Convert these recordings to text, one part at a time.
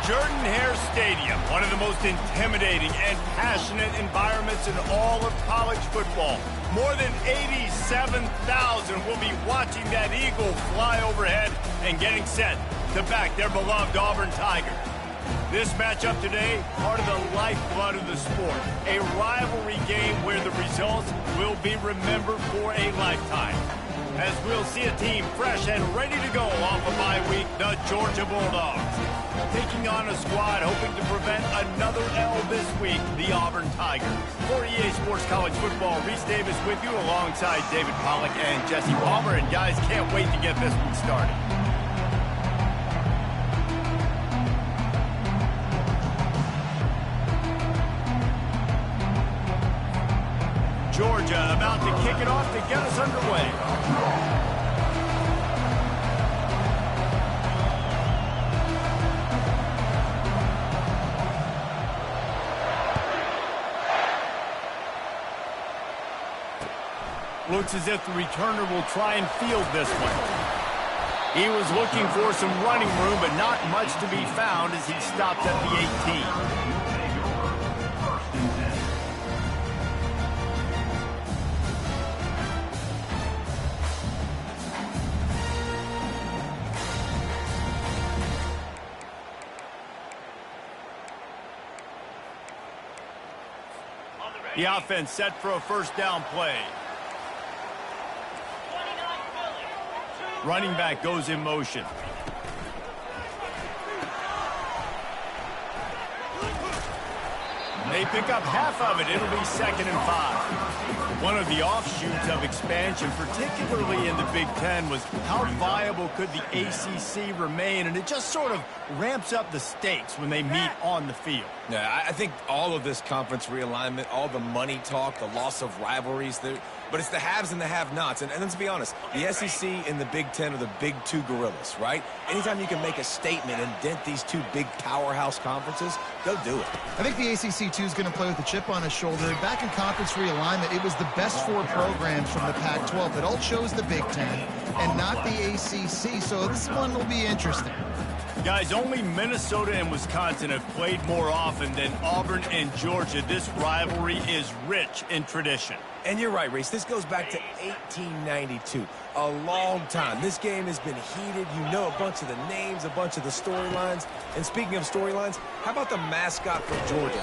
Jordan-Hare Stadium, one of the most intimidating and passionate environments in all of college football. More than 87,000 will be watching that eagle fly overhead and getting set to back their beloved Auburn Tigers. This matchup today, part of the lifeblood of the sport, a rivalry game where the results will be remembered for a lifetime. As we'll see a team fresh and ready to go off a bye week, the Georgia Bulldogs. Taking on a squad hoping to prevent another L this week, the Auburn Tigers. For EA Sports College Football, Reese Davis with you alongside David Pollack and Jesse Palmer. And guys, can't wait to get this one started. Georgia about to kick it off to get us underway. Looks as if the returner will try and field this one. He was looking for some running room, but not much to be found as he stopped at the 18. The offense set for a first down play. Running back goes in motion. They pick up half of it. It'll be 2nd and 5. One of the offshoots of expansion, particularly in the Big Ten, was how viable could the ACC remain, and it just sort of ramps up the stakes when they meet on the field. Yeah, I think all of this conference realignment, all the money talk, the loss of rivalries, but it's the haves and the have-nots. And let's be honest, the SEC and the Big Ten are the big two gorillas, right? Anytime you can make a statement and dent these two big powerhouse conferences, go do it. I think the ACC, too, is going to play with a chip on his shoulder. Back in conference realignment, it was the best 4 programs from the Pac-12 that all chose the Big Ten and not the ACC, so this one will be interesting. Guys, only Minnesota and Wisconsin have played more often than Auburn and Georgia. This rivalry is rich in tradition. And you're right, Reese. This goes back to 1892. A long time. This game has been heated. You know a bunch of the names, a bunch of the storylines. And speaking of storylines, how about the mascot for Georgia?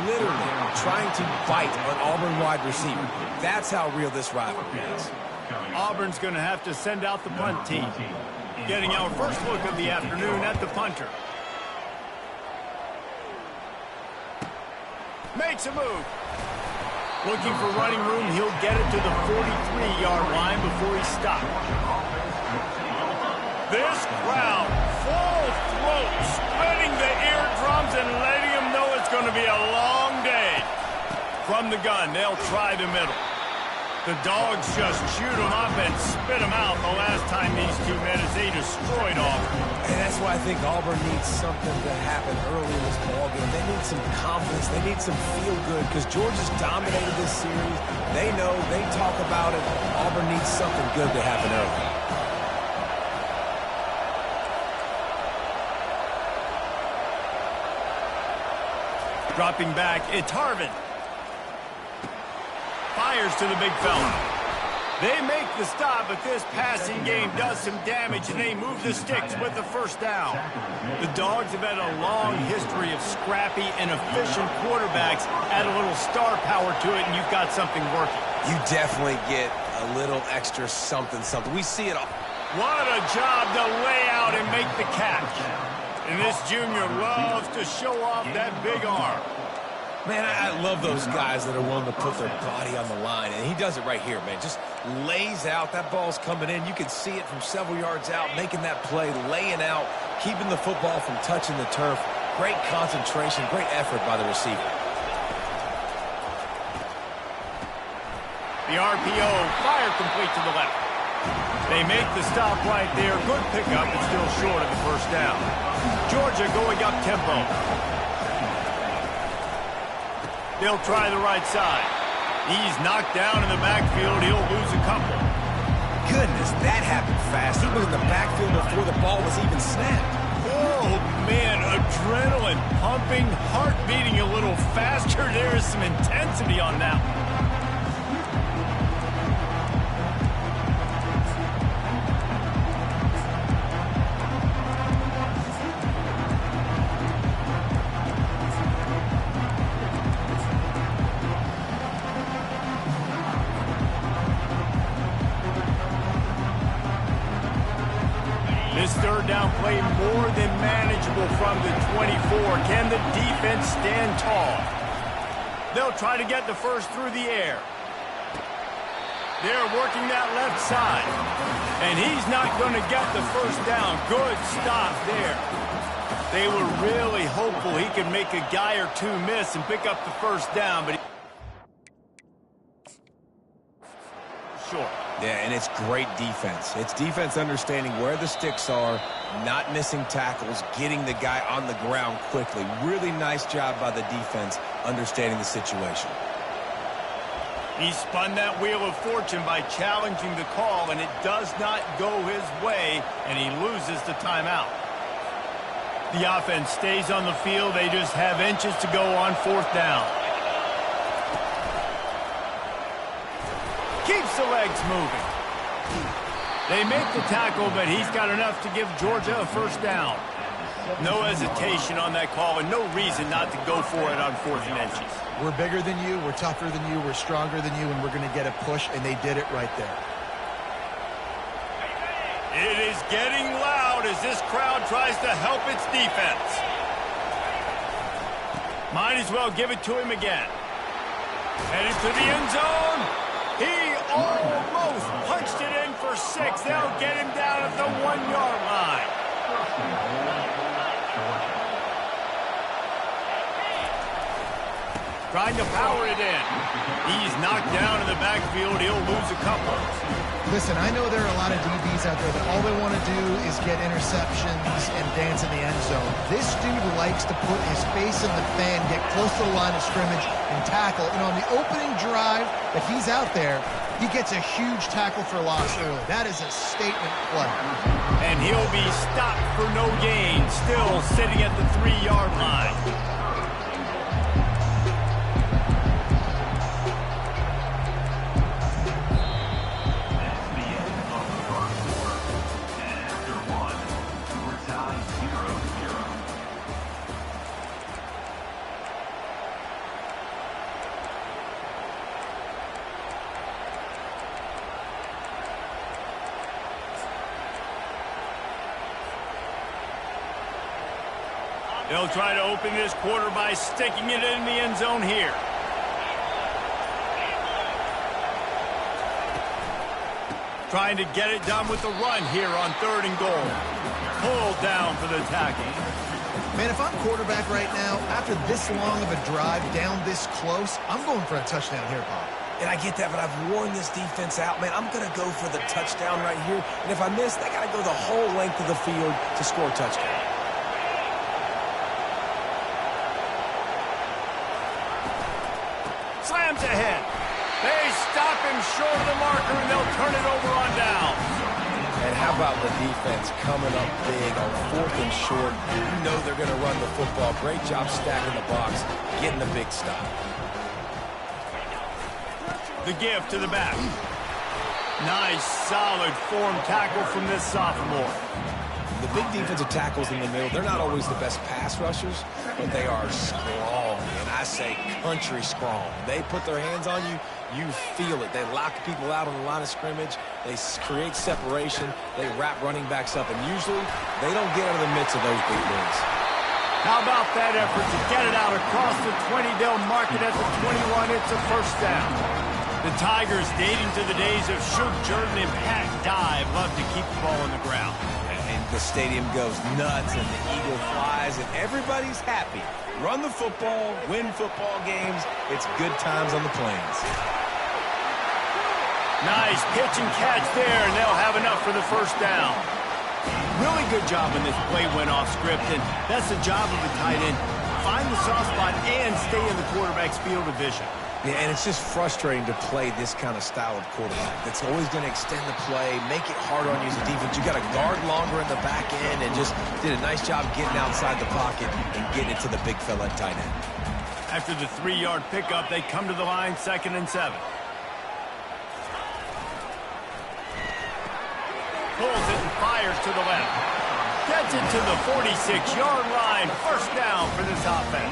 Literally trying to bite an Auburn wide receiver. That's how real this rivalry is. Auburn's going to have to send out the punt team. Getting our first look of the afternoon at the punter. Makes a move. Looking for running room, he'll get it to the 43-yard line before he stopped. This crowd, full throat, spreading the eardrums and letting them know it's going to be a long day. From the gun, they'll try the middle. The Dogs just chewed them up and spit them out the last time these two met as they destroyed Auburn. And that's why I think Auburn needs something to happen early in this ballgame. They need some confidence. They need some feel-good because Georgia's dominated this series. They know. They talk about it. Auburn needs something good to happen early. Dropping back, it's Harvin. Fires to the big fella. They make the stop, but this passing game does some damage, and they move the sticks with the first down. The Dogs have had a long history of scrappy and efficient quarterbacks. Add a little star power to it, and you've got something working. You definitely get a little extra something. We see it all. What a job to lay out and make the catch. And this junior loves to show off that big arm. Man, I love those guys that are willing to put their body on the line, and he does it right here, man. Just lays out. That ball's coming in. You can see it from several yards out, making that play, laying out, keeping the football from touching the turf. Great concentration, great effort by the receiver. The RPO, fire complete to the left. They make the stop right there. Good pickup, but still short of the first down. Georgia going up tempo. They'll try the right side. He's knocked down in the backfield. He'll lose a couple. Goodness, that happened fast. He was in the backfield before the ball was even snapped. Oh, man, a adrenaline pumping, heart beating a little faster. There is some intensity on that one. This third down play more than manageable from the 24. Can the defense stand tall? They'll try to get the first through the air. They're working that left side. And he's not going to get the first down. Good stop there. They were really hopeful he could make a guy or two miss and pick up the first down, but short. Yeah, and it's great defense. It's defense understanding where the sticks are, not missing tackles, getting the guy on the ground quickly. Really nice job by the defense understanding the situation. He spun that wheel of fortune by challenging the call, and it does not go his way, and he loses the timeout. The offense stays on the field. They just have inches to go on fourth down. Keeps the legs moving. They make the tackle, but he's got enough to give Georgia a first down. No hesitation on that call, and no reason not to go for it on 4th and inches. We're bigger than you, we're tougher than you, we're stronger than you, and we're going to get a push, and they did it right there. It is getting loud as this crowd tries to help its defense. Might as well give it to him again. Headed to the end zone. He almost punched it in for 6. They'll get him down at the 1-yard line. Trying to power it in. He's knocked down in the backfield. He'll lose a couple. Listen, I know there are a lot of DBs out there that all they want to do is get interceptions and dance in the end zone. This dude likes to put his face in the fan, get close to the line of scrimmage, and tackle. And on the opening drive that he's out there, he gets a huge tackle for loss early. That is a statement play. And he'll be stopped for no gain, still sitting at the 3-yard line. They'll try to open this quarter by sticking it in the end zone here. Trying to get it done with the run here on 3rd and goal. Pulled down for the tackle. Man, if I'm quarterback right now, after this long of a drive down this close, I'm going for a touchdown here, Bob. And I get that, but I've worn this defense out, man. I'm going to go for the touchdown right here. And if I miss, they got to go the whole length of the field to score a touchdown. Slams ahead. They stop him short of the marker, and they'll turn it over on down. And how about the defense coming up big on 4th and short? You know they're going to run the football. Great job stacking the box, getting the big stop. The give to the back. Nice, solid form tackle from this sophomore. The big defensive tackles in the middle, they're not always the best pass rushers, but they are strong, and I say country strong. They put their hands on you, you feel it. They lock people out on the line of scrimmage. They create separation. They wrap running backs up, and usually they don't get out of the midst of those big boys. How about that effort to get it out across the 20? They'll mark it at the 21. It's a first down. The Tigers, dating to the days of Shug Jordan and Pat Dye, love to keep the ball on the ground. And the stadium goes nuts, and the eagle flies, and everybody's happy. Run the football, win football games. It's good times on the plains. Nice pitch and catch there, and they'll have enough for the first down. Really good job when this play went off script, and that's the job of a tight end. Find the soft spot and stay in the quarterback's field of vision. Yeah, and it's just frustrating to play this kind of style of quarterback. That's always going to extend the play, make it hard on you as a defense. You got to guard longer in the back end, and just did a nice job getting outside the pocket and getting it to the big fella at tight end. After the 3-yard pickup, they come to the line, 2nd and 7. Pulls it and fires to the left. Gets it to the 46-yard line. First down for this offense.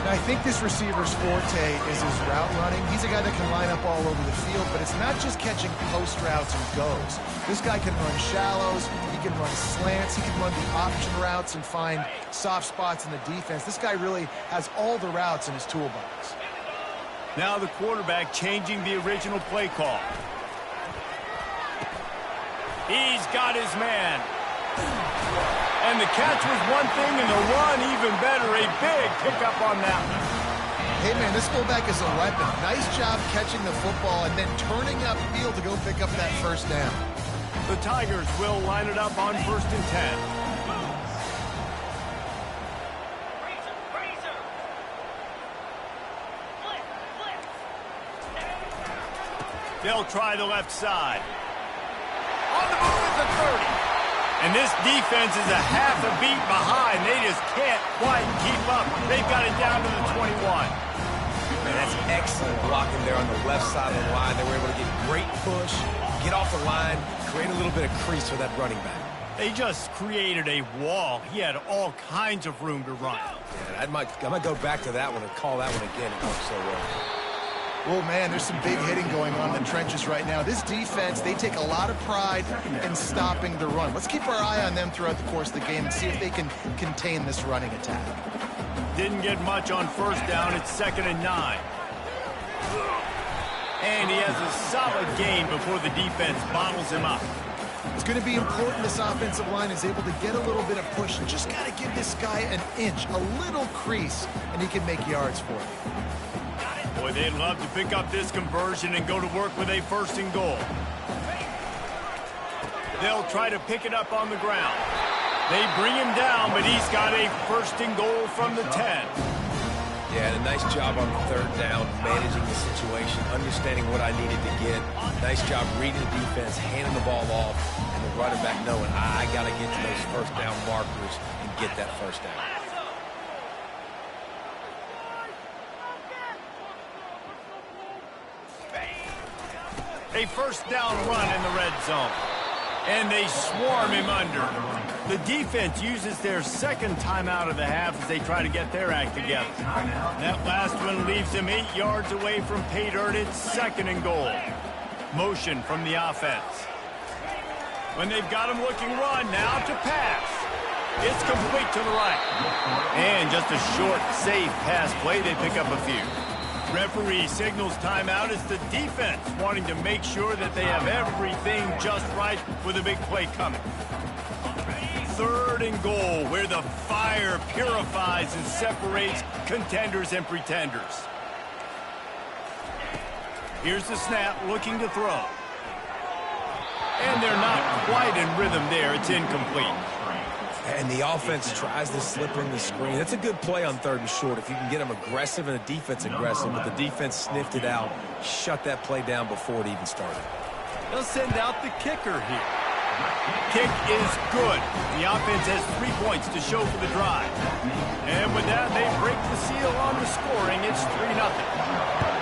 Now, I think this receiver's forte is his route running. He's a guy that can line up all over the field, but it's not just catching post routes and goes. This guy can run shallows, he can run slants, he can run the option routes and find soft spots in the defense. This guy really has all the routes in his toolbox. Now the quarterback changing the original play call. He's got his man. And the catch was one thing, and the run even better. A big pickup on that one. Hey, man, this fullback is a weapon. Nice job catching the football and then turning upfield to go pick up that first down. The Tigers will line it up on 1st and 10. They'll try the left side. On the move at the 30. And this defense is a half a beat behind. They just can't quite keep up. They've got it down to the 21. Man, that's excellent blocking there on the left side of the line. They were able to get great push, get off the line, create a little bit of crease for that running back. They just created a wall. He had all kinds of room to run. Yeah, I might go back to that one and call that one again. It worked so well. Oh, man, there's some big hitting going on in the trenches right now. This defense, they take a lot of pride in stopping the run. Let's keep our eye on them throughout the course of the game and see if they can contain this running attack. Didn't get much on 1st down. It's 2nd and 9. And he has a solid gain before the defense bottles him up. It's going to be important this offensive line is able to get a little bit of push. And just got to give this guy an inch, a little crease, and he can make yards for it. Boy, they'd love to pick up this conversion and go to work with a 1st and goal. They'll try to pick it up on the ground. They bring him down, but he's got a 1st and goal from the 10. Yeah, and a nice job on the 3rd down, managing the situation, understanding what I needed to get. Nice job reading the defense, handing the ball off, and the running back knowing, I got to get to those 1st down markers and get that 1st down. A 1st down run in the red zone. And they swarm him under. The defense uses their 2nd timeout of the half as they try to get their act together. That last one leaves them 8 yards away from pay dirt. It's 2nd and goal. Motion from the offense. When they've got him looking run, now to pass. It's complete to the right. And just a short, safe pass play. They pick up a few. Referee signals timeout. It's the defense wanting to make sure that they have everything just right with a big play coming. 3rd and goal, where the fire purifies and separates contenders and pretenders. Here's the snap, looking to throw. And they're not quite in rhythm there. It's incomplete. And the offense tries to slip in the screen. That's a good play on 3rd and short if you can get them aggressive and the defense aggressive, but the defense sniffed it out, shut that play down before it even started. They'll send out the kicker here. Kick is good. The offense has 3 points to show for the drive. And with that, they break the seal on the scoring. It's 3-0.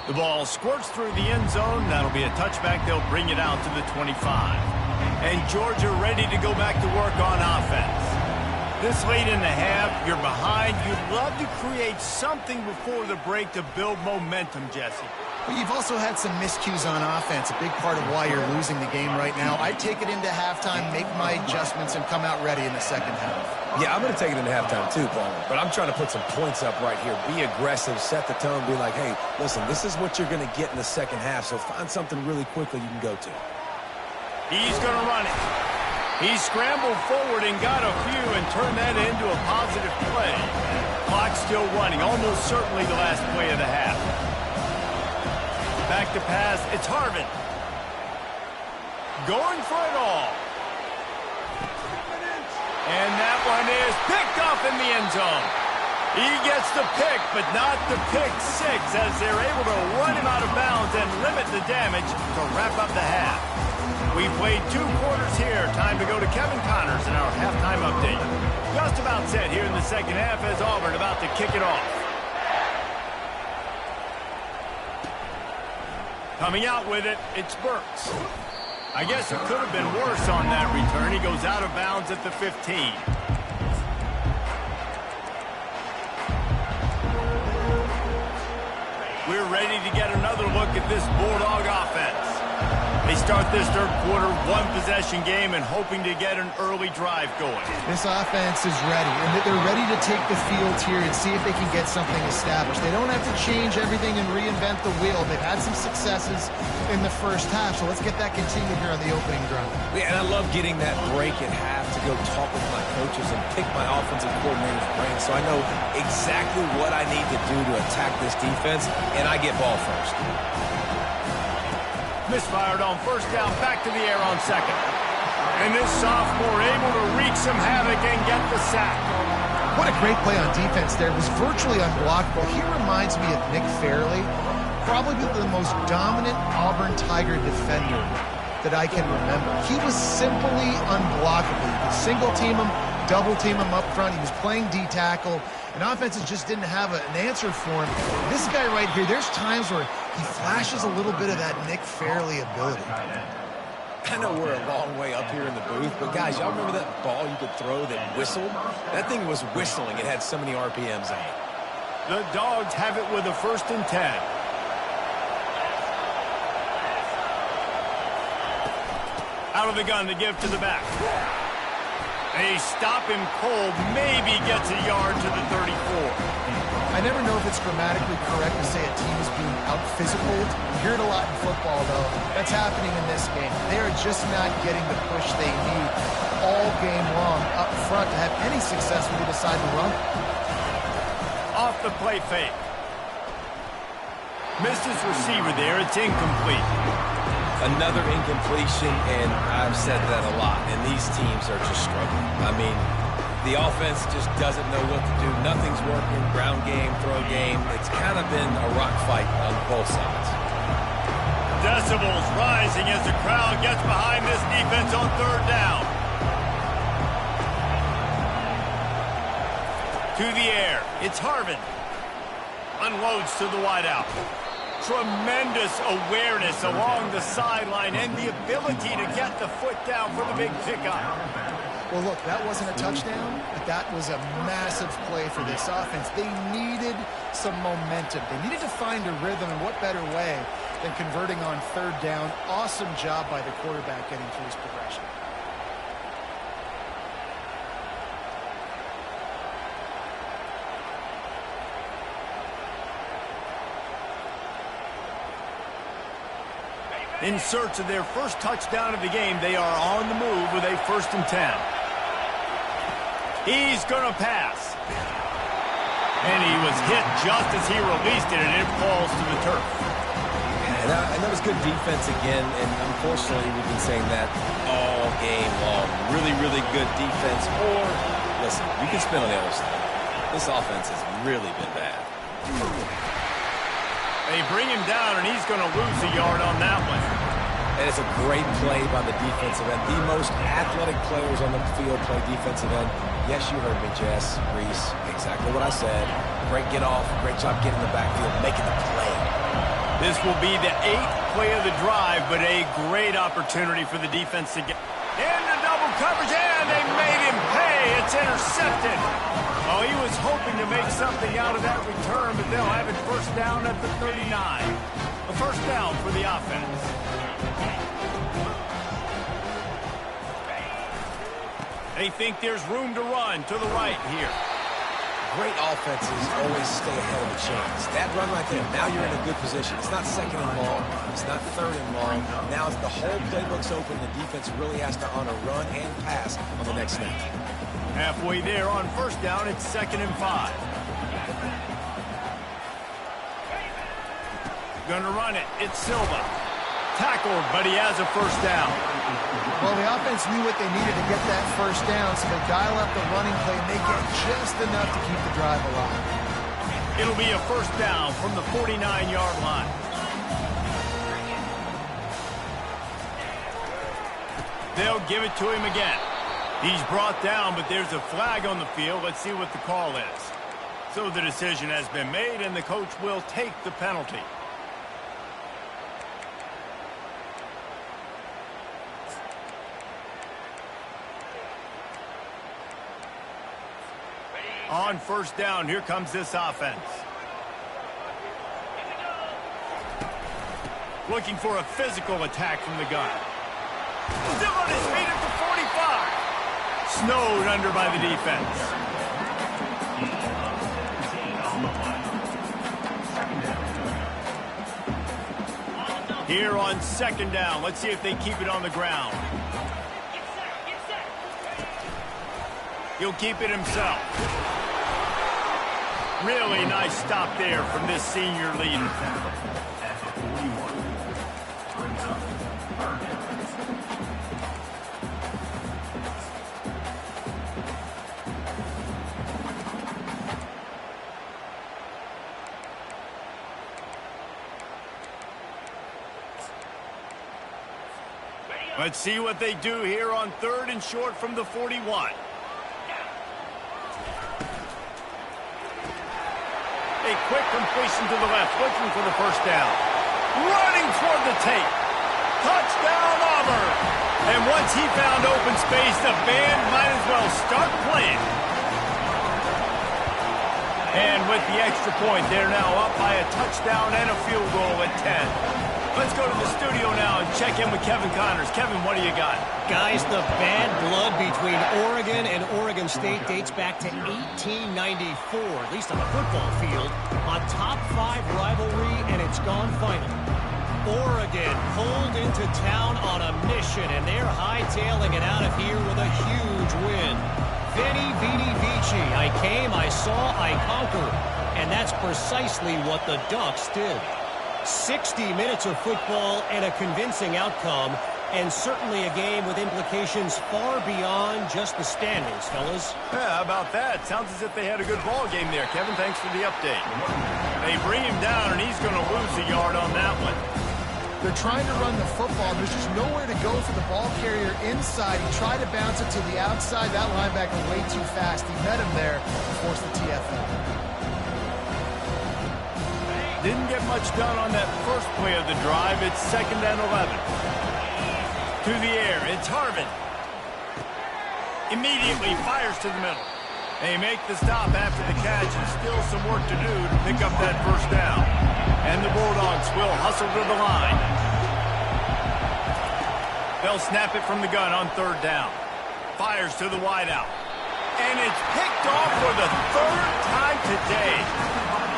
The ball squirts through the end zone. That'll be a touchback. They'll bring it out to the 25. And Georgia ready to go back to work on offense. This late in the half, you're behind. You'd love to create something before the break to build momentum, Jesse. But you've also had some miscues on offense, a big part of why you're losing the game right now. I'd take it into halftime, make my adjustments, and come out ready in the 2nd half. Yeah, I'm going to take it into halftime too, Paul. But I'm trying to put some points up right here. Be aggressive, set the tone, be like, hey, listen, this is what you're going to get in the 2nd half, so find something really quickly you can go to. He's going to run it. He scrambled forward and got a few and turned that into a positive play. Clock still running, almost certainly the last play of the half. Back to pass, it's Harvin. Going for it all. And that one is picked off in the end zone. He gets the pick, but not the pick six, as they're able to run him out of bounds and limit the damage to wrap up the half. We played 2 quarters here. Time to go to Kevin Connors in our halftime update. Just about set here in the second half as Auburn about to kick it off. Coming out with it, it's Burks. I guess it could have been worse on that return. He goes out of bounds at the 15. We're ready to get another look at this Bulldog offense. They start this third quarter, 1-possession game, and hoping to get an early drive going. This offense is ready, and they're ready to take the field here and see if they can get something established. They don't have to change everything and reinvent the wheel. They've had some successes in the first half, so let's get that continued here on the opening drive. Yeah, and I love getting that break at half to go talk with my coaches and pick my offensive coordinator's brain, so I know exactly what I need to do to attack this defense, and I get ball first. Misfired on first down, back to the air on second. And this sophomore able to wreak some havoc and get the sack. What a great play on defense there. It was virtually unblockable. He reminds me of Nick Fairley, probably the most dominant Auburn Tiger defender that I can remember. He was simply unblockable. You could single team him, double team him up front. He was playing D-tackle, and offenses just didn't have an answer for him. This guy right here, there's times where he flashes a little bit of that Nick Fairley ability. I know we're a long way up here in the booth, but guys, y'all remember that ball you could throw that whistled? That thing was whistling. It had so many RPMs on it. The Dogs have it with a 1st and 10. Out of the gun to give to the back. They stop him cold, maybe gets a yard to the 34. I never know if it's grammatically correct to say a team is being out-physicaled. You hear it a lot in football, though. That's happening in this game. They are just not getting the push they need all game long up front to have any success when they decide to run. Off the play fake. Missed his receiver there. It's incomplete. Another incompletion, and I've said that a lot, and these teams are just struggling. I mean, the offense just doesn't know what to do. Nothing's working. Ground game, throw game. It's kind of been a rock fight on both sides. Decibels rising as the crowd gets behind this defense on 3rd down. To the air. It's Harvin. Unloads to the wideout. Tremendous awareness along the sideline and the ability to get the foot down for the big pickup. Well, look, that wasn't a touchdown, but that was a massive play for this offense. They needed some momentum. They needed to find a rhythm, and what better way than converting on 3rd down. Awesome job by the quarterback getting through his progression. In search of their first touchdown of the game, they are on the move with a 1st and 10. He's going to pass. And he was hit just as he released it, and it falls to the turf. And that was good defense again, and unfortunately we've been saying that all game long. Really, really good defense. Or, listen, you can spin on the other side. This offense has really been bad. They bring him down, and he's going to lose a yard on that one. And it's a great play by the defensive end. The most athletic players on the field play defensive end. Yes, you heard me, Jess, Reese. Exactly what I said. Great get off. Great job getting the backfield, making the play. This will be the 8th play of the drive, but a great opportunity for the defense to get into double coverage, and they made him pay. It's intercepted. Oh, he was hoping to make something out of that return, but they'll have it 1st down at the 39. A 1st down for the offense. They think there's room to run to the right here. Great offenses always stay ahead of the chains. That run right there, now you're in a good position. It's not 2nd and long. It's not 3rd and long. Now the whole playbook's open. The defense really has to honor run and pass on the next snap. Halfway there on 1st down, it's 2nd and 5. Gonna run it. It's Silva. tackled, but he has a first down. Well, the offense knew what they needed to get that first down, so they dial up the running play, and they get just enough to keep the drive alive. It'll be a first down from the 49-yard line. They'll give it to him again. He's brought down, but there's a flag on the field. Let's see what the call is. So the decision has been made, and the coach will take the penalty. On first down, here comes this offense. Looking for a physical attack from the gun. Still on his feet at the 45. Snowed under by the defense. Here on second down, let's see if they keep it on the ground. He'll keep it himself. Really nice stop there from this senior leader. Let's see what they do here on third and short from the 41. A quick completion to the left, looking for the first down. Running toward the tape. Touchdown, Auburn. And once he found open space, the band might as well start playing. And with the extra point, they're now up by a touchdown and a field goal at 10. Let's go to the studio now and check in with Kevin Connors. Kevin, what do you got? Guys, the bad blood between Oregon and Oregon State dates back to 1894, at least on the football field. A top-5 rivalry, and it's gone final. Oregon pulled into town on a mission, and they're hightailing it out of here with a huge win. Veni, Vidi, Vici. I came, I saw, I conquered. And that's precisely what the Ducks did. 60 minutes of football and a convincing outcome, and certainly a game with implications far beyond just the standings, fellas. Yeah, how about that? Sounds as if they had a good ball game there. Kevin, thanks for the update. They bring him down, and he's going to lose a yard on that one. They're trying to run the football. There's just nowhere to go for the ball carrier inside. He tried to bounce it to the outside. That linebacker way too fast. He met him there and forced the TFL. Didn't get much done on that first play of the drive. It's 2nd and 11. To the air, it's Harvin. Immediately fires to the middle. They make the stop after the catch, and still some work to do to pick up that first down. And the Bulldogs will hustle to the line. They'll snap it from the gun on third down. Fires to the wideout. And it's picked off for the third time today.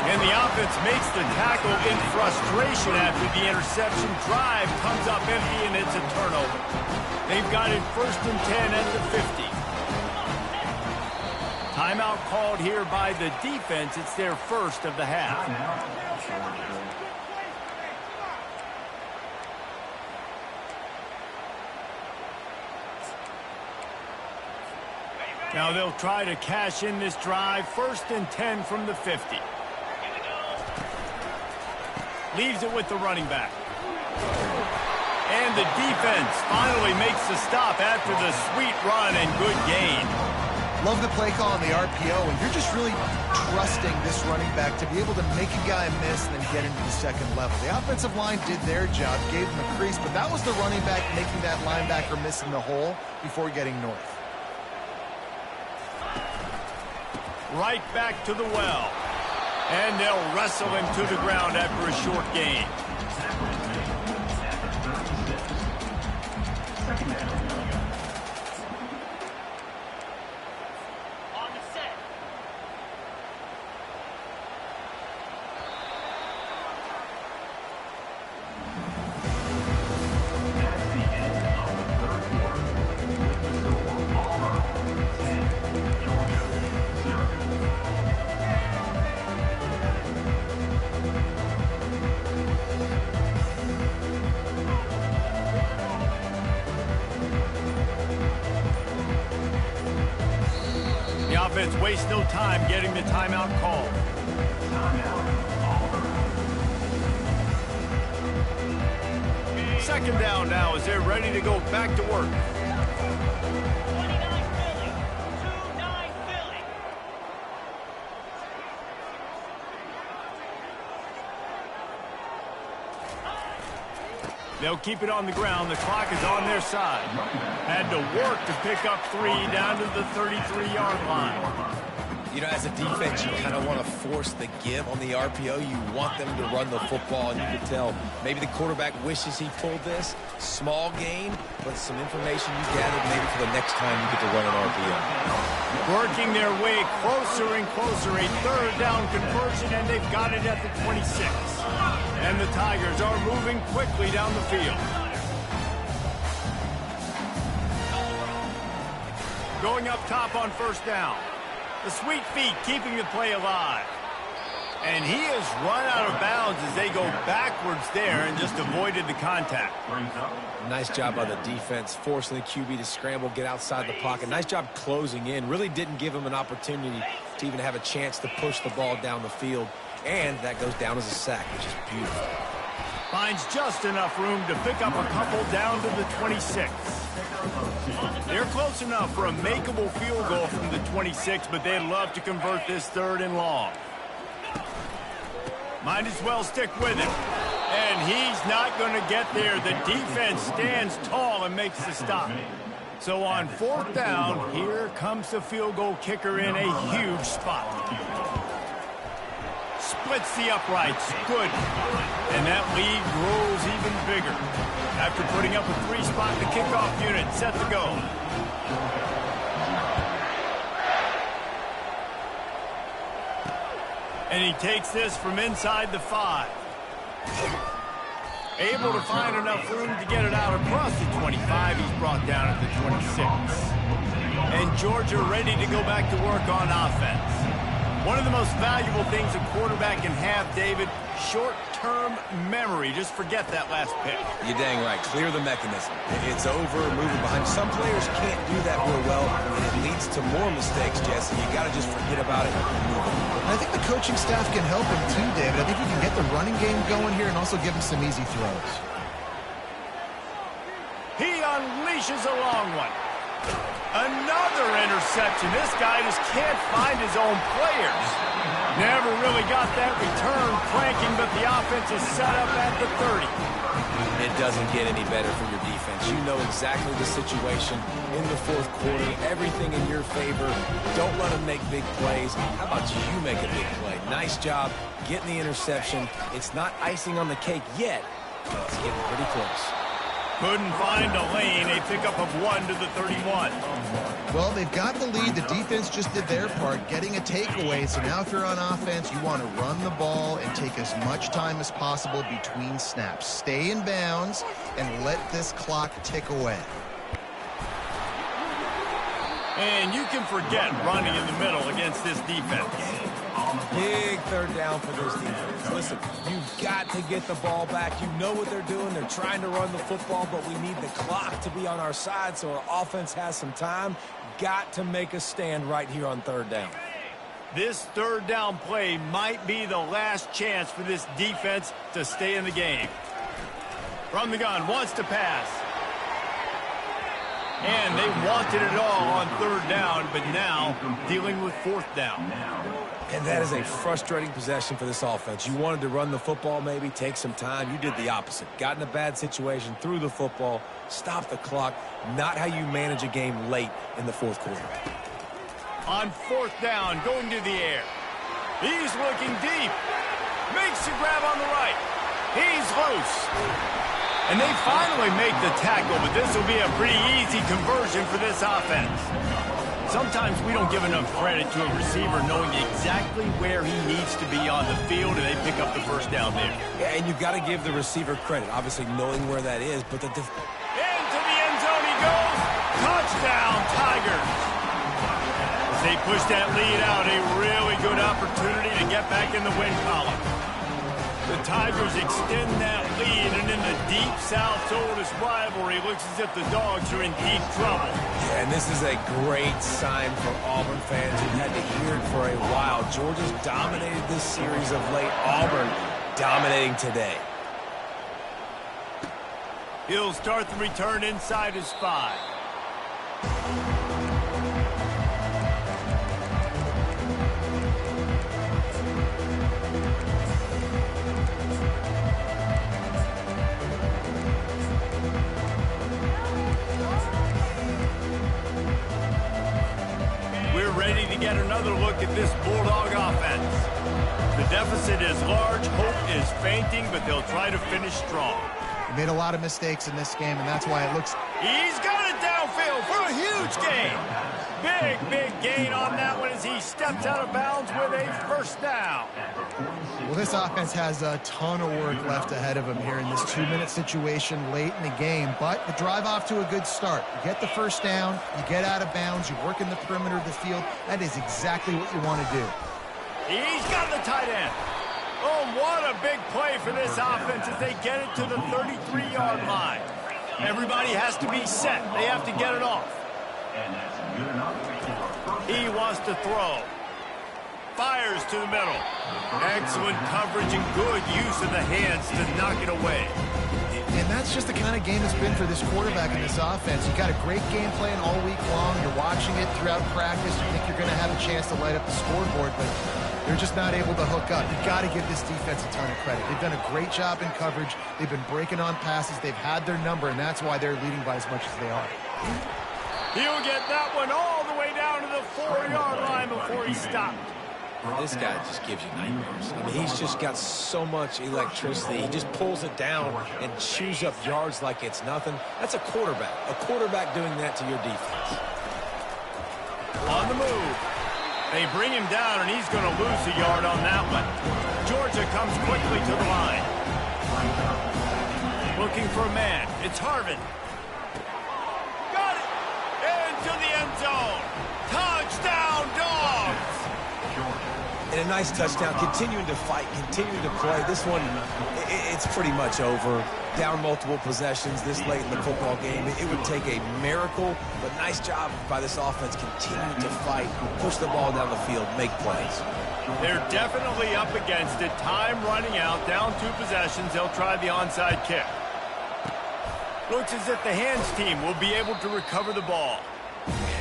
And the offense makes the tackle in frustration after the interception. Drive comes up empty, and it's a turnover. They've got it 1st and 10 at the 50. Timeout called here by the defense. It's their first of the half. Now they'll try to cash in this drive. 1st and 10 from the 50. Leaves it with the running back. And the defense finally makes the stop after the sweet run and good gain. Love the play call on the RPO, and you're just really trusting this running back to be able to make a guy miss and then get into the second level. The offensive line did their job, gave him a crease, but that was the running back making that linebacker miss in the hole before getting north. Right back to the well. And they'll wrestle him to the ground after a short gain. On the set. offense wastes no time getting the timeout called. Second down now as they're ready to go back to work. They'll keep it on the ground. The clock is on their side. Had to work to pick up 3 down to the 33-yard line. You know, as a defense, you kind of want to force the give on the RPO. You want them to run the football, and you can tell maybe the quarterback wishes he pulled this. Small gain, but some information you gathered maybe for the next time you get to run an RPO. Working their way closer and closer. A third down conversion, and they've got it at the 26. And the Tigers are moving quickly down the field. Going up top on first down. The sweet feet keeping the play alive. And he has run out of bounds as they go backwards there and just avoided the contact. Nice job by the defense, forcing the QB to scramble, get outside the pocket. Nice job closing in. Really didn't give him an opportunity to even have a chance to push the ball down the field. And that goes down as a sack, which is beautiful. Finds just enough room to pick up a couple down to the 26. They're close enough for a makeable field goal from the 26, but they'd love to convert this third and long. Might as well stick with him. And he's not going to get there. The defense stands tall and makes the stop. So on fourth down, here comes the field goal kicker in a huge spot. Splits the uprights. Good. And that lead grows even bigger. After putting up a 3-spot, the kickoff unit set to go. And he takes this from inside the 5. Able to find enough room to get it out across the 25. He's brought down at the 26. And Georgia ready to go back to work on offense. One of the most valuable things a quarterback can have, David, short-term memory. Just forget that last pick. You're dang right. Clear the mechanism. It's over, moving behind. Some players can't do that real well, and it leads to more mistakes, Jesse. You got to just forget about it and move on. And I think the coaching staff can help him too, David. I think he can get the running game going here and also give him some easy throws. He unleashes a long one. Another interception. This guy just can't find his own players. Never really got that return cranking, but the offense is set up at the 30. It doesn't get any better for your defense. You know exactly the situation in the fourth quarter. Everything in your favor. Don't let them make big plays. How about you make a big play? Nice job getting the interception. It's not icing on the cake yet, but it's getting pretty close. Couldn't find a lane. A pickup of 1 to the 31. Well, they've got the lead. The defense just did their part, getting a takeaway. So now if you're on offense, you want to run the ball and take as much time as possible between snaps. Stay in bounds and let this clock tick away. And you can forget running in the middle against this defense. Big third down for this defense. Listen, you've got to get the ball back. You know what they're doing. They're trying to run the football, but we need the clock to be on our side so our offense has some time. Got to make a stand right here on third down. This third down play might be the last chance for this defense to stay in the game. From the gun, wants to pass. And they wanted it all on third down, but now dealing with fourth down. And that is a frustrating possession for this offense. You wanted to run the football, maybe take some time. You did the opposite. Got in a bad situation, threw the football, stopped the clock. Not how you manage a game late in the fourth quarter. On fourth down, going to the air. He's looking deep. Makes the grab on the right. He's loose. And they finally make the tackle, but this will be a pretty easy conversion for this offense. Sometimes we don't give enough credit to a receiver knowing exactly where he needs to be on the field, and they pick up the first down there. Yeah, and you've got to give the receiver credit, obviously knowing where that is. But into the end zone he goes. Touchdown, Tigers. As they push that lead out, a really good opportunity to get back in the win column. The Tigers extend that lead, and in the Deep South's oldest rivalry, it looks as if the Dogs are in deep trouble. Yeah, and this is a great sign for Auburn fans who've had to hear it for a while. Georgia's dominated this series of late. Auburn dominating today. He'll start the return inside his 5. We're ready to get another look at this Bulldog offense. The deficit is large, hope is fainting, but they'll try to finish strong. They made a lot of mistakes in this game, and that's why it looks... He's got it downfield for a huge gain. Big gain on that one as he steps out of bounds with a first down. Well, this offense has a ton of work left ahead of them here in this 2-minute situation late in the game, but the drive off to a good start. You get the first down, you get out of bounds, you work in the perimeter of the field. That is exactly what you want to do. He's got the tight end. Oh, what a big play for this offense as they get it to the 33-yard line. Everybody has to be set. They have to get it off. He wants to throw. Fires to the middle. Excellent coverage and good use of the hands to knock it away. And that's just the kind of game it's been for this quarterback in this offense. You've got a great game plan all week long. You're watching it throughout practice. You think you're going to have a chance to light up the scoreboard, but they're just not able to hook up. You've got to give this defense a ton of credit. They've done a great job in coverage. They've been breaking on passes. They've had their number, and that's why they're leading by as much as they are. He'll get that one all the way down to the 4-yard line before he stopped. This guy just gives you nightmares. I mean, he's just got so much electricity. He just pulls it down and chews up yards like it's nothing. That's a quarterback. A quarterback doing that to your defense. On the move. They bring him down, and he's going to lose a yard on that one. Georgia comes quickly to the line. Looking for a man. It's Harvin. Got it. Into the end zone. Touchdown, Dogs. And a nice touchdown, continuing to fight, continuing to play. This one, it's pretty much over. Down multiple possessions this late in the football game. It would take a miracle, but nice job by this offense continuing to fight, push the ball down the field, make plays. They're definitely up against it. Time running out, down 2 possessions. They'll try the onside kick. Looks as if the hands team will be able to recover the ball.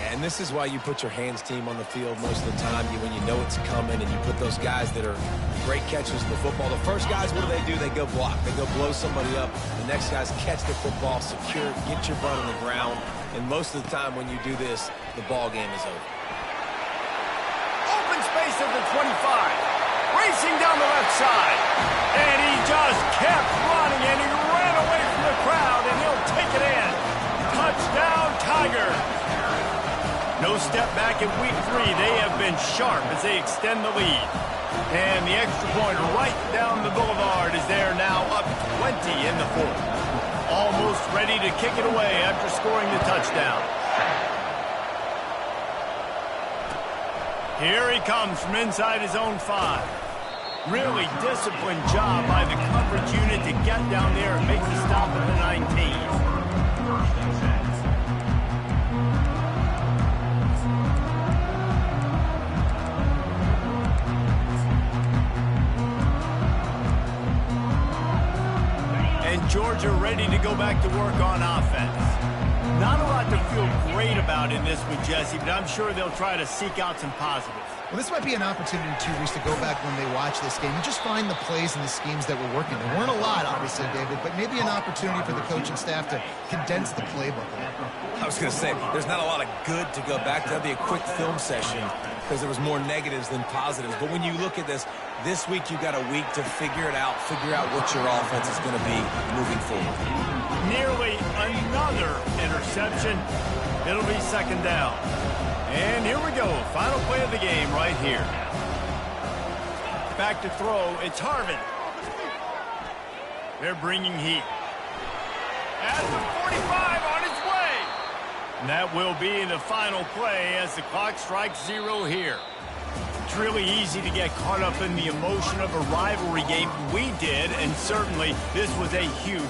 And this is why you put your hands team on the field most of the time when you know it's coming, and you put those guys that are great catchers of the football. The first guys, what do? They go block. They go blow somebody up. The next guys catch the football, secure, get your butt on the ground. And most of the time when you do this, the ball game is over. Open space at the 25. Racing down the left side. And he just kept running, and he ran away from the crowd, and he'll take it in. Touchdown, Tigers. No step back in week 3. They have been sharp as they extend the lead. And the extra point right down the boulevard is there now, up 20 in the 4th. Almost ready to kick it away after scoring the touchdown. Here he comes from inside his own 5. Really disciplined job by the coverage unit to get down there and make the stop at the 19. Georgia ready to go back to work on offense. Not a lot to feel great about in this one, Jesse, but I'm sure they'll try to seek out some positives. Well, this might be an opportunity, too, Reese, to go back when they watch this game and just find the plays and the schemes that were working. There weren't a lot, obviously, David, but maybe an opportunity for the coaching staff to condense the playbook a little. I was going to say, there's not a lot of good to go back to. That'd be a quick film session because there was more negatives than positives. But when you look at this week you got a week to figure it out, figure out what your offense is going to be moving forward. Nearly another interception. It'll be second down. And here we go. Final play of the game right here. Back to throw. It's Harvin. They're bringing heat. At the 45 on its way. And that will be the final play as the clock strikes 0 here. It's really easy to get caught up in the emotion of a rivalry game. We did, and certainly this was a huge